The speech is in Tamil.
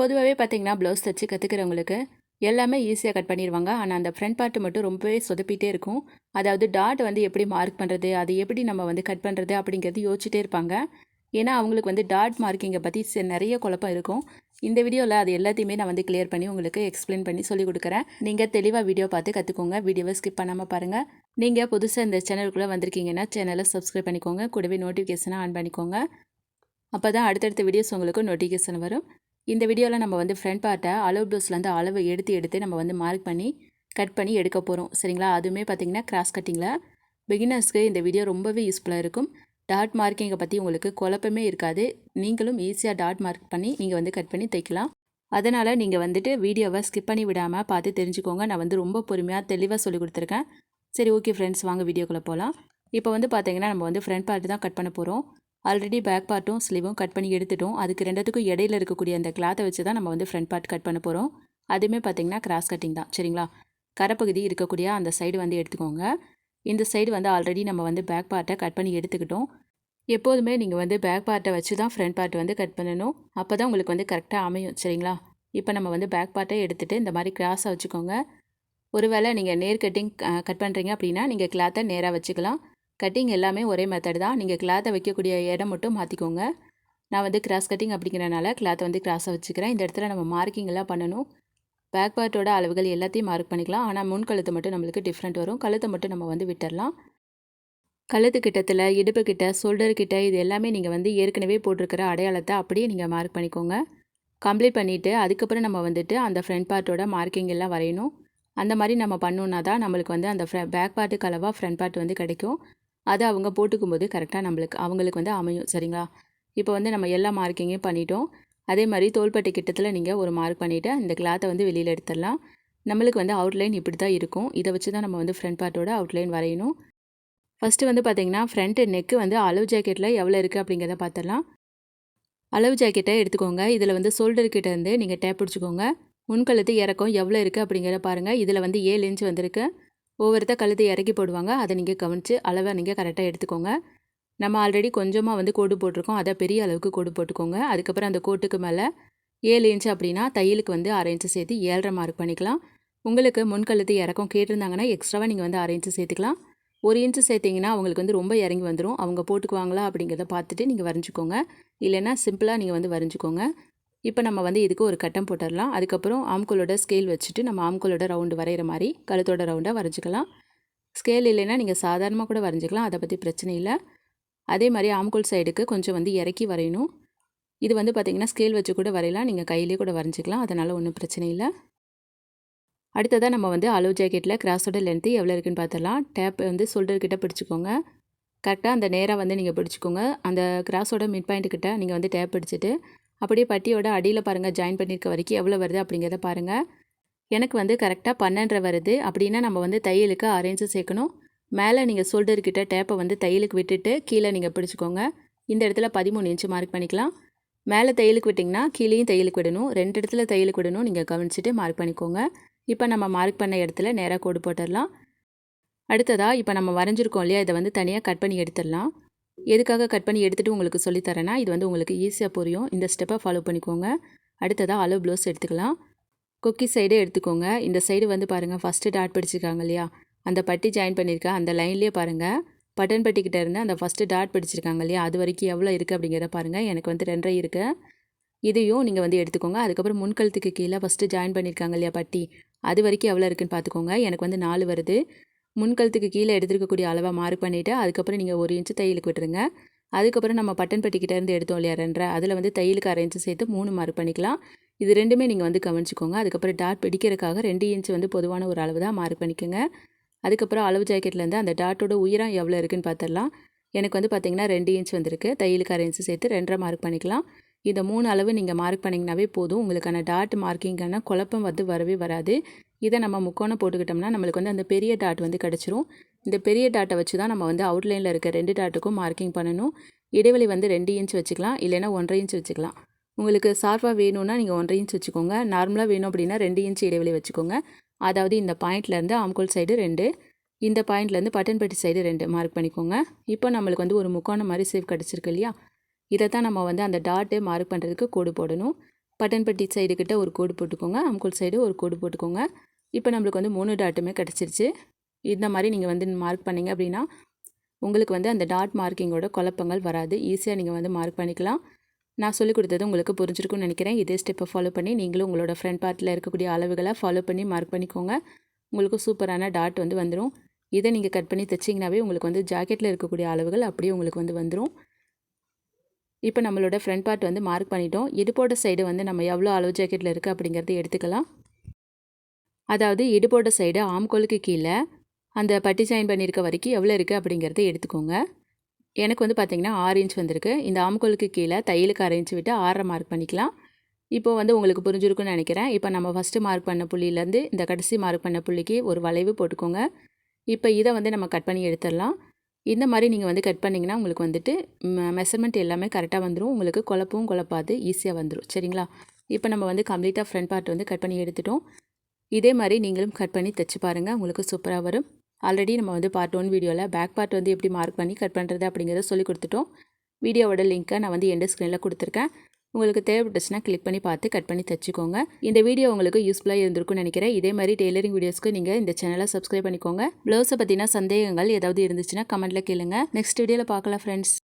பொதுவாகவே பார்த்தீங்கன்னா ப்ளவுஸ் தைச்சு கற்றுக்கிறவங்களுக்கு எல்லாமே ஈஸியாக கட் பண்ணிடுவாங்க. ஆனால் அந்த ஃப்ரண்ட் பார்ட் மட்டும் ரொம்பவே சொதப்பிட்டே இருக்கும். அதாவது டாட் வந்து எப்படி மார்க் பண்ணுறது, அது எப்படி நம்ம வந்து கட் பண்ணுறது அப்படிங்கிறது யோசிச்சுட்டே இருப்பாங்க. ஏன்னா அவங்களுக்கு வந்து டாட் மார்க்கிங்கை பற்றி நிறைய குழப்பம் இருக்கும். இந்த வீடியோவில் அது எல்லாத்தையுமே நான் வந்து கிளியர் பண்ணி உங்களுக்கு எக்ஸ்பிளைன் பண்ணி சொல்லிக் கொடுக்குறேன். நீங்கள் தெளிவாக வீடியோ பார்த்து கற்றுக்கோங்க. வீடியோவை ஸ்கிப் பண்ணாமல் பாருங்கள். நீங்கள் புதுசாக இந்த சேனலுக்குள்ளே வந்திருக்கீங்கன்னா சேனலை சப்ஸ்கிரைப் பண்ணிக்கோங்க. கூடவே நோட்டிஃபிகேஷனை ஆன் பண்ணிக்கோங்க. அப்போ தான் அடுத்தடுத்த வீடியோஸ் உங்களுக்கு நோட்டிஃபிகேஷன் வரும். இந்த வீடியோவில் நம்ம வந்து ஃப்ரண்ட் பார்ட்டை அளவு ப்ளவுஸ்லேருந்து அளவை எடுத்து நம்ம வந்து மார்க் பண்ணி கட் பண்ணி எடுக்க போகிறோம். சரிங்களா? அதுவுமே பார்த்திங்கன்னா கிராஸ் கட்டிங்கில். பிகினர்ஸ்க்கு இந்த வீடியோ ரொம்பவே யூஸ்ஃபுல்லாக இருக்கும். டாட் மார்க்கிங்கை பற்றி உங்களுக்கு குழப்பமே இருக்காது. நீங்களும் ஈஸியாக டாட் மார்க் பண்ணி நீங்கள் வந்து கட் பண்ணி தைக்கலாம். அதனால் நீங்கள் வந்துட்டு வீடியோவை ஸ்கிப் பண்ணி விடாமல் பார்த்து தெரிஞ்சுக்கோங்க. நான் வந்து ரொம்ப பொறுமையாக தெளிவாக சொல்லி கொடுத்துருக்கேன். சரி, ஓகே ஃப்ரெண்ட்ஸ், வாங்க வீடியோக்குள்ளே போகலாம். இப்போ வந்து பார்த்திங்கன்னா நம்ம வந்து ஃப்ரண்ட் பார்ட் தான் கட் பண்ண போகிறோம். ஆல்ரெடி பேக் பார்ட்டும் ஸ்லீவும் கட் பண்ணி எடுத்துட்டோம். அதுக்கு ரெண்டுத்துக்கும் இடையில இருக்கக்கூடிய அந்த கிளாத்தை வச்சு தான் நம்ம வந்து ஃப்ரண்ட் பார்ட் கட் பண்ண போகிறோம். அதுவுமே பார்த்திங்கன்னா கிராஸ் கட்டிங் தான். சரிங்களா? கரைப்பகுதி இருக்கக்கூடிய அந்த சைடு வந்து எடுத்துக்கோங்க. இந்த சைடு வந்து ஆல்ரெடி நம்ம வந்து பேக் பார்ட்டை கட் பண்ணி எடுத்துக்கிட்டோம். எப்போதுமே நீங்கள் வந்து பேக் பார்ட்டை வச்சு தான் ஃப்ரண்ட் பார்ட் வந்து கட் பண்ணணும். அப்போ தான் உங்களுக்கு வந்து கரெக்டாக அமையும். சரிங்களா? இப்போ நம்ம வந்து பேக் பார்ட்டை எடுத்துகிட்டு இந்த மாதிரி கிராஸாக வச்சுக்கோங்க. ஒருவேளை நீங்கள் நேர் கட்டிங் கட் பண்ணுறீங்க அப்படின்னா நீங்கள் கிளாத்தை நேராக வச்சுக்கலாம். கட்டிங் எல்லாமே ஒரே மெத்தட் தான். நீங்கள் கிளாத்தை வைக்கக்கூடிய இடம் மட்டும் மாற்றிக்கோங்க. நான் வந்து கிராஸ் கட்டிங் அப்படிங்கிறனால கிளாத்தை வந்து கிராஸாக வச்சுக்கிறேன். இந்த இடத்துல நம்ம மார்க்கிங் எல்லாம் பண்ணணும். பேக் பார்ட்டோட அளவுகள் எல்லாத்தையும் மார்க் பண்ணிக்கலாம். ஆனால் முன் கழுத்து மட்டும் நம்மளுக்கு டிஃப்ரெண்ட் வரும். கழுத்தை மட்டும் நம்ம வந்து விட்டுடலாம். கழுத்து கிட்டத்தில், இடுப்பு கிட்ட, ஷோல்டர் கிட்ட இது எல்லாமே நீங்கள் வந்து ஏற்கனவே போட்டிருக்கிற அடையாளத்தை அப்படியே நீங்கள் மார்க் பண்ணிக்கோங்க. கம்ப்ளீட் பண்ணிவிட்டு அதுக்கப்புறம் நம்ம வந்துட்டு அந்த ஃப்ரண்ட் பார்ட்டோட மார்க்கிங் எல்லாம் வரையணும். அந்த மாதிரி நம்ம பண்ணோன்னா தான் நம்மளுக்கு வந்து அந்த பேக் பார்ட்டுக்கு அளவாக ஃப்ரண்ட் பார்ட் வந்து கிடைக்கும். அதை அவங்க போட்டுக்கும்போது கரெக்டாக அவங்களுக்கு வந்து அமையும். சரிங்களா? இப்போ வந்து நம்ம எல்லா மார்க்கிங்கையும் பண்ணிட்டோம். அதே மாதிரி தோள்பட்டை கிட்டத்தில் நீங்கள் ஒரு மார்க் பண்ணிவிட்டு இந்த கிளாத்தை வந்து வெளியில் எடுத்துடலாம். நம்மளுக்கு வந்து அவுட்லைன் இப்படி தான் இருக்கும். இதை வச்சு தான் நம்ம வந்து ஃப்ரண்ட் பார்ட்டோட அவுட்லைன் வரையணும். ஃபஸ்ட்டு வந்து பார்த்திங்கன்னா ஃப்ரண்ட் நெக்கு வந்து அளவு ஜாக்கெட்டில் எவ்வளோ இருக்குது அப்படிங்கிறத பார்த்துடலாம். அளவு ஜாக்கெட்டை எடுத்துக்கோங்க. இதில் வந்து ஷோல்டர் கிட்ட இருந்து நீங்கள் டேப் பிடிச்சிக்கோங்க. முன்கழுத்து இறக்கம் எவ்வளோ இருக்குது அப்படிங்கிறத பாருங்கள். இதில் வந்து 7 இன்ச் வந்திருக்கு. ஒவ்வொருத்த கழுத்தை இறக்கி போடுவாங்க. அதை நீங்கள் கவனித்து அளவை நீங்கள் கரெக்டாக எடுத்துக்கோங்க. நம்ம ஆல்ரெடி கொஞ்சமாக வந்து கோடு போட்டிருக்கோம். அதை பெரிய அளவுக்கு கோடு போட்டுக்கோங்க. அதுக்கப்புறம் அந்த கோட்டுக்கு மேலே 7 இன்ச் அப்படின்னா தையலுக்கு வந்து 6 இன்ச்சு சேர்த்து 7.5 மார்க் பண்ணிக்கலாம். உங்களுக்கு முன்கழுத்து இறக்கம் கேட்டிருந்தாங்கன்னா எக்ஸ்ட்ராவாக நீங்கள் வந்து 6 இன்ச்சு சேர்த்துக்கலாம். 1 இன்ச்சு சேர்த்திங்கன்னா அவங்களுக்கு வந்து ரொம்ப இறங்கி வந்துடும். அவங்க போட்டுக்குவாங்களா அப்படிங்கிறத பார்த்துட்டு நீங்கள் வரைஞ்சிக்கோங்க. இல்லைன்னா சிம்பிளாக நீங்கள் வந்து வரைஞ்சிக்கோங்க. இப்போ நம்ம வந்து இதுக்கு ஒரு கட்டம் போட்டுடலாம். அதுக்கப்புறம் ஆம்கோலோட ஸ்கேல் வச்சுட்டு நம்ம ஆம்கோலோட ரவுண்டு வரைகிற மாதிரி கழுத்தோட ரவுண்டாக வரைஞ்சிக்கலாம். ஸ்கேல் இல்லைன்னா நீங்கள் சாதாரணமாக கூட வரைஞ்சிக்கலாம். அதை பற்றி பிரச்சனை இல்லை. அதே மாதிரி ஆம்கோல் சைடுக்கு கொஞ்சம் வந்து இறக்கி வரையணும். இது வந்து பார்த்திங்கன்னா ஸ்கேல் வச்சு கூட வரையலாம். நீங்கள் கையிலே கூட வரைஞ்சிக்கலாம். அதனால் ஒன்றும் பிரச்சனை இல்லை. அடுத்ததாக நம்ம வந்து அளவு ஜாக்கெட்டில் கிராஸோட லென்த்து எவ்வளோ இருக்குன்னு பார்த்துடலாம். டேப் வந்து ஷோல்டர்கிட்ட பிடிச்சிக்கோங்க. கரெக்டாக அந்த நேராக வந்து நீங்கள் பிடிச்சிக்கோங்க. அந்த கிராஸோட மிட் பாயிண்ட்டுக்கிட்ட நீங்கள் வந்து டேப் பிடிச்சிட்டு அப்படியே பட்டியோட அடியில் பாருங்கள், ஜாயின் பண்ணியிருக்க வரைக்கும் எவ்வளோ வருது அப்படிங்கிறத பாருங்கள். எனக்கு வந்து கரெக்டாக 12 வருது. அப்படின்னா நம்ம வந்து தையலுக்கு 6 இன்ச்சு சேர்க்கணும். மேலே நீங்கள் ஷோல்டர்கிட்ட டேப்பை வந்து தையலுக்கு விட்டுட்டு கீழே நீங்கள் பிடிச்சிக்கோங்க. இந்த இடத்துல 13 இன்ச்சு மார்க் பண்ணிக்கலாம். மேலே தையலுக்கு விட்டிங்கன்னா கீழேயும் தையலுக்கு விடணும். 2 இடத்துல தையலுக்கு விடணும். நீங்கள் கவனிச்சுட்டு மார்க் பண்ணிக்கோங்க. இப்போ நம்ம மார்க் பண்ண இடத்துல நேராக கோடு போட்டுடலாம். அடுத்ததாக இப்போ நம்ம வரைஞ்சிருக்கோம் இல்லையா, இதை வந்து தனியாக கட் பண்ணி எடுத்துடலாம். எதுக்காக கட் பண்ணி எடுத்துகிட்டு உங்களுக்கு சொல்லித்தரேன்னா இது வந்து உங்களுக்கு ஈஸியாக புரியும். இந்த ஸ்டெப்பை ஃபாலோ பண்ணிக்கோங்க. அடுத்ததாக அளவு ப்ளவுஸ் எடுத்துக்கலாம். கொக்கி சைடே எடுத்துக்கோங்க. இந்த சைடு வந்து பாருங்கள், ஃபஸ்ட்டு டாட் பிடிச்சிருக்காங்க இல்லையா, அந்த பட்டி ஜாயின் பண்ணியிருக்கேன் அந்த லைன்லேயே பாருங்கள், பட்டன் பட்டிக்கிட்ட இருந்து அந்த ஃபஸ்ட்டு டாட் பிடிச்சிருக்காங்க இல்லையா, அது வரைக்கும் எவ்வளோ இருக்குது அப்படிங்கிறத பாருங்கள். எனக்கு வந்து 2.5 இருக்குது. இதையும் நீங்கள் வந்து எடுத்துக்கோங்க. அதுக்கப்புறம் முன்கழுத்துக்கு கீழே ஃபஸ்ட்டு ஜாயின் பண்ணியிருக்காங்க இல்லையா பட்டி, அது வரைக்கும் எவ்வளோ இருக்குதுன்னு பார்த்துக்கோங்க. எனக்கு வந்து 4 வருது. முன்கழுத்துக்கு கீழே எடுத்துருக்கக்கூடிய அளவாக மார்க் பண்ணிவிட்டு அதுக்கப்புறம் நீங்கள் 1 இன்ச்சு தையலுக்கு விட்டுருங்க. அதுக்கப்புறம் நம்ம பட்டன் பட்டிக்கிட்டேருந்து எடுத்தோம் இல்லையா 2.5, அதில் வந்து தையலுக்கு 1/2 இன்ச்சு சேர்த்து 3 மார்க் பண்ணிக்கலாம். இது ரெண்டுமே நீங்கள் வந்து கவனிச்சிக்கோங்க. அதுக்கப்புறம் டாட் பிடிக்கிறதுக்காக 2 இன்ச்சு வந்து பொதுவான ஒரு அளவு தான் மார்க் பண்ணிக்கோங்க. அதுக்கப்புறம் அளவு ஜாக்கெட்லேருந்து அந்த டாட்டோட உயரம் எவ்வளோ இருக்குதுன்னு பார்த்துடலாம். எனக்கு வந்து பார்த்திங்கன்னா 2 இன்ச் வந்திருக்கு. தையலுக்கு 1/2 இன்ச்சு சேர்த்து 2.5 மார்க் பண்ணிக்கலாம். இந்த 3 அளவு நீங்கள் மார்க் பண்ணிங்கனாவே போதும். உங்களுக்கான டாட் மார்க்கிங்கான குழப்பம் வந்து வரவே வராது. இதை நம்ம முக்கோணம் போட்டுக்கிட்டோம்னா நம்மளுக்கு வந்து அந்த பெரிய டாட் வந்து கிடச்சிரும். இந்த பெரிய டாட்டை வச்சு தான் நம்ம வந்து அவுட்லைனில் இருக்க 2 டாட்டுக்கும் மார்க்கிங் பண்ணணும். இடைவெளி வந்து 2 இன்ச் வச்சுக்கலாம், இல்லைனா 1.5 இன்ச் வச்சுக்கலாம். உங்களுக்கு ஷார்ப்பாக வேணும்னா நீங்கள் 1.5 இன்ச் வச்சுக்கோங்க. நார்மலாக வேணும் அப்படின்னா 2 இன்ச் இடைவெளி வச்சுக்கோங்க. அதாவது இந்த பாயிண்ட்லேருந்து ஆம்கோல் சைடு 2, இந்த பாயிண்ட்லேருந்து பட்டன் பட்டி சைடு 2 மார்க் பண்ணிக்கோங்க. இப்போ நம்மளுக்கு வந்து ஒரு முக்கோணம் மாதிரி சேவ் கிடச்சிருக்கு இல்லையா, இதை தான் நம்ம வந்து அந்த டாட்டு மார்க் பண்ணுறதுக்கு கோடு போடணும். பட்டன் பட்டி சைடு கிட்ட ஒரு கோடு போட்டுக்கோங்க, ஆம்கோல் சைடு ஒரு கோடு போட்டுக்கோங்க. இப்போ நம்மளுக்கு வந்து 3 டாட்டுமே கிடச்சிருச்சு. இந்த மாதிரி நீங்கள் வந்து மார்க் பண்ணிங்க அப்படின்னா உங்களுக்கு வந்து அந்த டாட் மார்க்கிங்கோட குழப்பங்கள் வராது. ஈஸியாக நீங்கள் வந்து மார்க் பண்ணிக்கலாம். நான் சொல்லிக் கொடுத்தது உங்களுக்கு புரிஞ்சிருக்கும்னு நினைக்கிறேன். இதே ஸ்டெப்பை ஃபாலோ பண்ணி நீங்களும் உங்களோட ஃப்ரண்ட் பார்ட்டில் இருக்கக்கூடிய அளவுகளை ஃபாலோ பண்ணி மார்க் பண்ணிக்கோங்க. உங்களுக்கு சூப்பரான டாட் வந்து வந்துடும். இதை நீங்கள் கட் பண்ணி தைச்சிங்கனாவே உங்களுக்கு வந்து ஜாக்கெட்டில் இருக்கக்கூடிய அளவுகள் அப்படியே உங்களுக்கு வந்து வந்துடும். இப்போ நம்மளோட ஃப்ரண்ட் பார்ட் வந்து மார்க் பண்ணிட்டோம். இடுப்போட சைடு வந்து நம்ம எவ்வளோ அளவு ஜாக்கெட்டில் இருக்குது அப்படிங்கிறத எடுத்துக்கலாம். அதாவது இடுப்போட சைடு ஆம்கோலுக்கு கீழே அந்த பட்டி ஜாயின் பண்ணியிருக்க வரைக்கும் எவ்வளோ இருக்குது அப்படிங்கிறத எடுத்துக்கோங்க. எனக்கு வந்து பார்த்திங்கன்னா 6 இன்ச் வந்திருக்கு. இந்த ஆம்கோலுக்கு கீழே தையலுக்கு 1/2 இன்ச் விட்டு 6 மார்க் பண்ணிக்கலாம். இப்போ வந்து உங்களுக்கு புரிஞ்சிருக்குன்னு நினைக்கிறேன். இப்போ நம்ம ஃபஸ்ட்டு மார்க் பண்ண புள்ளியிலேருந்து இந்த கடைசி மார்க் பண்ண புள்ளிக்கு ஒரு வளைவு போட்டுக்கோங்க. இப்போ இதை வந்து நம்ம கட் பண்ணி எடுத்துடலாம். இந்த மாதிரி நீங்கள் வந்து கட் பண்ணிங்கன்னா உங்களுக்கு வந்துட்டு மெஷர்மெண்ட் எல்லாமே கரெக்டாக வந்துடும். உங்களுக்கு குழப்பவும் குழப்பாது, ஈஸியாக வந்துடும். சரிங்களா? இப்போ நம்ம வந்து கம்ப்ளீட்டாக ஃப்ரண்ட் பார்ட் வந்து கட் பண்ணி எடுத்துட்டோம். இதே மாதிரி நீங்களும் கட் பண்ணி தைச்சு பாருங்கள், உங்களுக்கு சூப்பராக வரும். ஆல்ரெடி நம்ம வந்து பார்ட் 1 வீடியோவில் பேக் பார்ட் வந்து எப்படி மார்க் பண்ணி கட் பண்ணுறது அப்படிங்கிறத சொல்லி கொடுத்துட்டோம். வீடியோவோட லிங்க்கை நான் வந்து எண்ட் ஸ்க்ரீனில் கொடுத்துருக்கேன். உங்களுக்கு தேவைப்பட்டுச்சுன்னா கிளிக் பண்ணி பார்த்து கட் பண்ணி தைச்சிக்கோங்க. இந்த வீடியோ உங்களுக்கு யூஸ்ஃபுல்லாக இருந்திருக்கும்னு நினைக்கிறேன். இதே மாதிரி டெய்லரிங் வீடியோஸ்க்கு நீங்கள் இந்த சேனலை சப்ஸ்கிரைப் பண்ணிக்கோங்க. ப்ளவுஸை பற்றின சந்தேகங்கள் ஏதாவது இருந்துச்சுன்னா கமெண்ட்டில் கேளுங்க. நெக்ஸ்ட் வீடியோவில் பார்க்கலாம் ஃப்ரெண்ட்ஸ்.